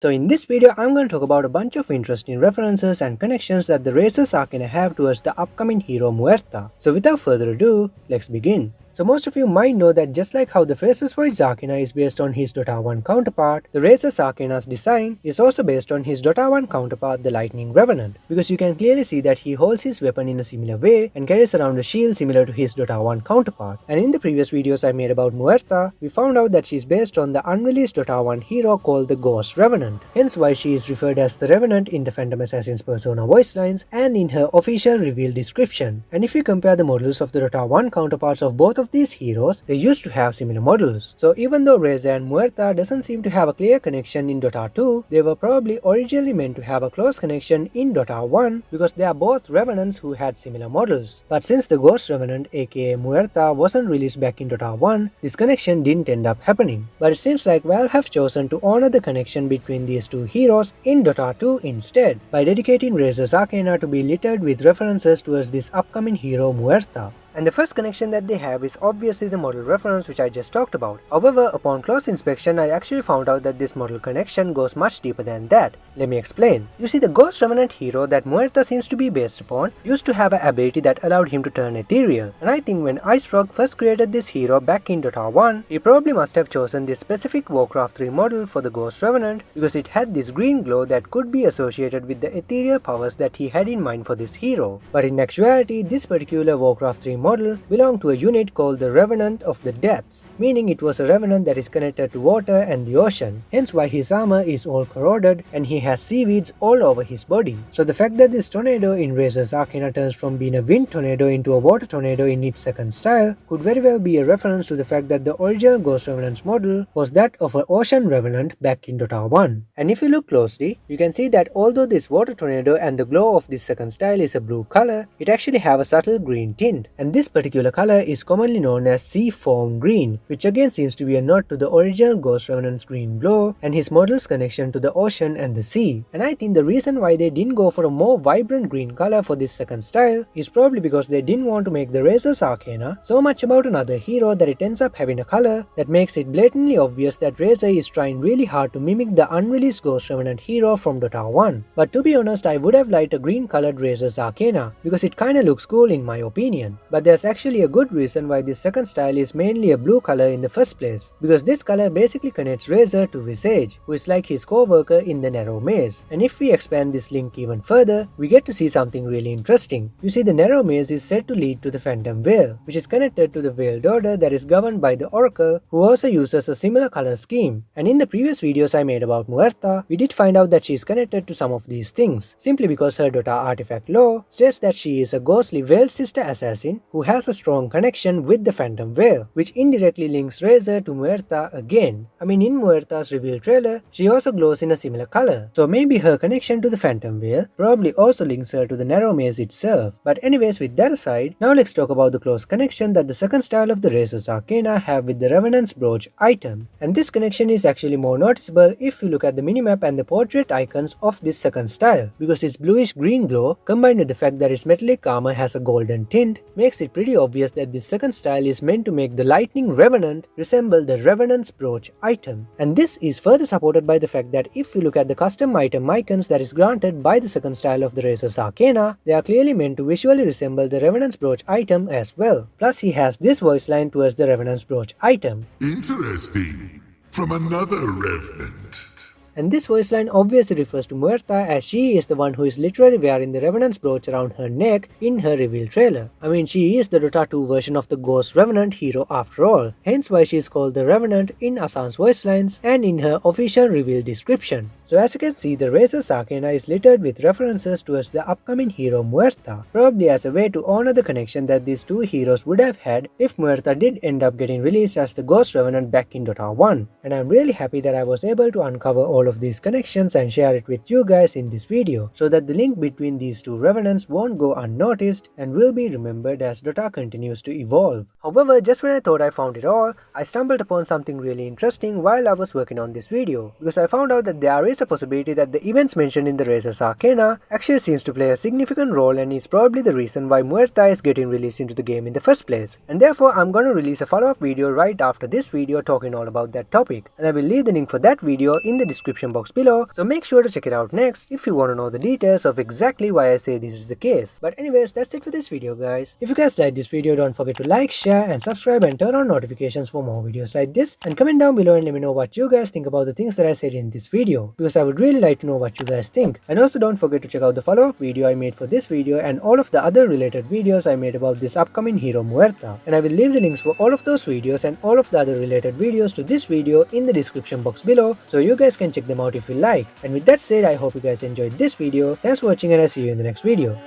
So in this video, I'm going to talk about a bunch of interesting references and connections that the Razor's Arcana have towards the upcoming Hero Muerta. So without further ado, let's begin. So most of you might know that just like how the RAZOR'S Arcana is based on his Dota 1 counterpart, the Razor's Arcana's design is also based on his Dota 1 counterpart, the Lightning Revenant, because you can clearly see that he holds his weapon in a similar way and carries around a shield similar to his Dota 1 counterpart. And in the previous videos I made about Muerta, we found out that she's based on the unreleased Dota 1 hero called the Ghost Revenant, hence why she is referred as the Revenant in the Phantom Assassin's persona voice lines and in her official reveal description. And if you compare the models of the Dota 1 counterparts of both of these heroes, they used to have similar models. So even though Razor and Muerta doesn't seem to have a clear connection in Dota 2, they were probably originally meant to have a close connection in Dota 1 because they are both Revenants who had similar models. But since the Ghost Revenant aka Muerta wasn't released back in Dota 1, this connection didn't end up happening. But it seems like Valve have chosen to honor the connection between these two heroes in Dota 2 instead, by dedicating Razor's Arcana to be littered with references towards this upcoming hero Muerta. And the first connection that they have is obviously the model reference which I just talked about. However, upon close inspection, I actually found out that this model connection goes much deeper than that. Let me explain. You see, the Ghost Revenant hero that Muerta seems to be based upon used to have an ability that allowed him to turn ethereal. And I think when IceFrog first created this hero back in Dota 1, he probably must have chosen this specific Warcraft 3 model for the Ghost Revenant because it had this green glow that could be associated with the ethereal powers that he had in mind for this hero. But in actuality, this particular Warcraft 3 model belonged to a unit called the Revenant of the Depths, meaning it was a Revenant that is connected to water and the ocean, hence why his armor is all corroded and he has seaweeds all over his body. So the fact that this tornado in Razor's Arcana turns from being a wind tornado into a water tornado in its second style could very well be a reference to the fact that the original Ghost Revenant's model was that of an ocean Revenant back in Dota 1. And if you look closely, you can see that although this water tornado and the glow of this second style is a blue color, it actually have a subtle green tint, and this particular color is commonly known as sea foam green, which again seems to be a nod to the original Ghost Revenant's green glow and his model's connection to the ocean and the sea. And I think the reason why they didn't go for a more vibrant green color for this second style is probably because they didn't want to make the Razor's Arcana so much about another hero that it ends up having a color that makes it blatantly obvious that Razor is trying really hard to mimic the unreleased Ghost Revenant hero from Dota 1. But to be honest, I would have liked a green colored Razor's Arcana because it kinda looks cool in my opinion. But there's actually a good reason why this second style is mainly a blue color in the first place, because this color basically connects Razor to Visage, who is like his co-worker in the Narrow Maze. And if we expand this link even further, we get to see something really interesting. You see, the Narrow Maze is said to lead to the Phantom Veil, which is connected to the Veiled Order that is governed by the Oracle, who also uses a similar color scheme. And in the previous videos I made about Muerta, we did find out that she is connected to some of these things, simply because her Dota artifact lore states that she is a ghostly Veiled sister assassin who has a strong connection with the Phantom Veil, which indirectly links Razor to Muerta again. I mean, in Muerta's reveal trailer, she also glows in a similar color, so maybe her connection to the Phantom Veil probably also links her to the Narrow Maze itself. But anyways, with that aside, now let's talk about the close connection that the second style of the Razor's Arcana have with the Revenant's Brooch item. And this connection is actually more noticeable if you look at the minimap and the portrait icons of this second style, because its bluish green glow combined with the fact that its metallic armor has a golden tint makes it pretty obvious that this second style is meant to make the Lightning Revenant resemble the Revenant's Brooch item. And this is further supported by the fact that if you look at the custom item icons that is granted by the second style of the Razor's Arcana, they are clearly meant to visually resemble the Revenant's Brooch item as well. Plus he has this voice line towards the Revenant's Brooch item. Interesting. From another Revenant. And this voice line obviously refers to Muerta, as she is the one who is literally wearing the Revenant's brooch around her neck in her reveal trailer. I mean, she is the Dota 2 version of the Ghost Revenant hero after all, hence why she is called the Revenant in Asan's voice lines and in her official reveal description. So as you can see, the Razor's Arcana is littered with references towards the upcoming hero Muerta, probably as a way to honor the connection that these two heroes would have had if Muerta did end up getting released as the Ghost Revenant back in Dota 1. And I'm really happy that I was able to uncover all of these connections and share it with you guys in this video, so that the link between these two Revenants won't go unnoticed and will be remembered as Dota continues to evolve. However, just when I thought I found it all, I stumbled upon something really interesting while I was working on this video, because I found out that there is is a possibility that the events mentioned in the Razor's Arcana actually seems to play a significant role and is probably the reason why Muerta is getting released into the game in the first place. And therefore I'm gonna release a follow-up video right after this video talking all about that topic, and I will leave the link for that video in the description box below, so make sure to check it out next if you want to know the details of exactly why I say this is the case. But anyways, that's it for this video guys. If you guys like this video, don't forget to like, share and subscribe and turn on notifications for more videos like this, and comment down below and let me know what you guys think about the things that I said in this video, because I would really like to know what you guys think. And also don't forget to check out the follow-up video I made for this video and all of the other related videos I made about this upcoming Hero Muerta, and I will leave the links for all of those videos and all of the other related videos to this video in the description box below, so you guys can check them out if you like. And with that said, I hope you guys enjoyed this video. Thanks for watching and I'll see you in the next video.